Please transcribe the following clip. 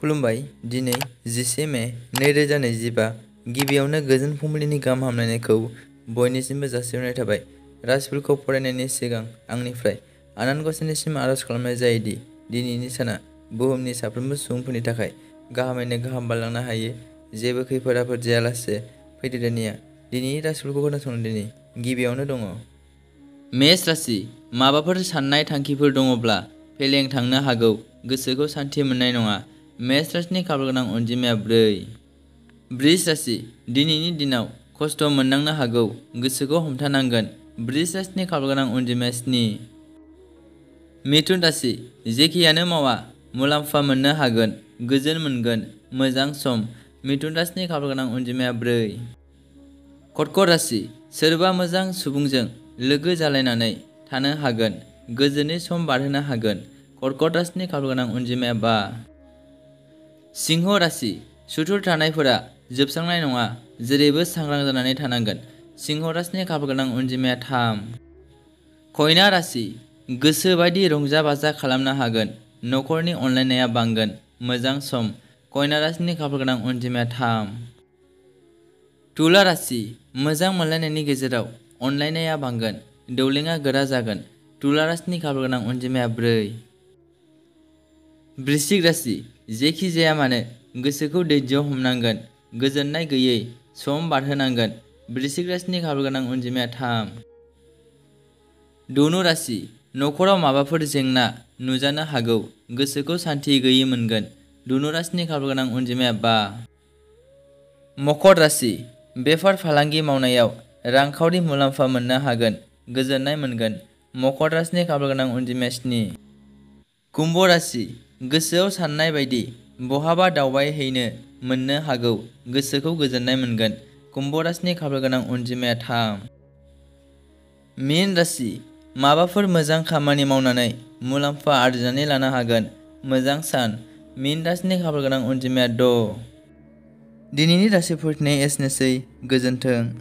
खुलुमबाय। दिनै 11 मे 2025 गिबियावनो गोजोन फुंबिलिनि गाहाम हामलायनायखौ बयनिसिमबो जासिहरनाय थाबाय। राशिफोरखौ फरायनायनि सिगां आंनिफ्राय आनान गसाइनिसिम आरज खालामनाय जायोदि दिनैनि साना बुहुमनि साफ्रोमबो सुबुंफोरनि थाखाय गाहामैनो गाहाम बारलांनो हायो। जेबो खैफोद आफोद जायालासे फैदो दानिया दिनैनि राशिफोरखौ खोनासंनो। दिनै गिबियावनो दङ मेष राशि। माबाफोर साननाय थांखिफोर दङब्ला फेलें थांनो हागौ। गोसोखौ सान्थि मोननाय नङा। मेष राशिनि खाफालगोनां अनजिमाया 4। बृष राशि। दिनैनि दिनाव खस्थ' मोननांनो हागौ। गोसोखौ हमथानांगोन। बृष राशिनि खाफालगोनां अनजिमाया 7। मिथुन राशि। जेखियानो मावा मुलाम्फा मोननो हागोन। गोजोन मोनगोन। मोजां सम। मिथुन राशिनि खाफालगोनां अनजिमाया 4। कर्कट राशि। सोरबा मोजां सुबुंजों लोगो जालायनानै थानो हागोन। गोजोनै सम बारहोनो हागोन। कर्कट राशिनि खाफालगोनां अनजिमाया 5। सिंह राशि। सुथुर थानायफोरा जोबस्रांनाय नङा। जेरैबो सांग्रां जानानै थानांगोन। सिंह राशिनि खाफालगोनां अनजिमाया 3। कन्या राशि। गोसो बायदि रंजा बाजा खालामनो हागोन। न'खरनि अनलायनाया बांगोन। मोजां सम। कन्या राशिनि खाफालगोनां अनजिमाया 3। तुला राशि। मोजां मोनलायनायनि गेजेराव अनलायनाया बांगोन। दौलेङा गोरा जागोन। तुला राशिनि खाफालगोनां अनजिमाया 4। वृश्चिक राशि। जेखि जाया मानो गोसोखौ धैर्य हमनांगोन। गोजोननाय गैयै सम बारहोनांगोन। वृश्चिक राशिनि खाफालगोनां अनजिमाया 3। धनु राशि। न'खराव माबाफोर जेंना नुजानो हागौ। गोसोखौ सान्थि गैयै मोनगोन। धनु राशिनि खाफालगोनां अनजिमाया 5। मकर राशि। बेफार फालांगि मावनायाव रांखावरि मुलाम्फा मोननो हागोन। गोजोननाय मोनगोन। मकर राशिनि खाफालगोनां अनजिमाया 7। कुम्भ राशि। गोसोआव साननाय बायदि बहाबा दावबायहैनो मोननो हागौ। गोसोखौ गोजोननाय मोनगोन। कुम्भ राशिनि खाफालगोनां अनजिमाया 3। मीन राशि। माबाफोर मोजां खामानि मावनानै मुलाम्फा आरजिनानै लानो हागोन। मोजां सान। मीन राशिनि खाफालगोनां अनजिमाया 6। दिनैनि राशि फोरमायनाया एसेनोसै। गोजोन्थों।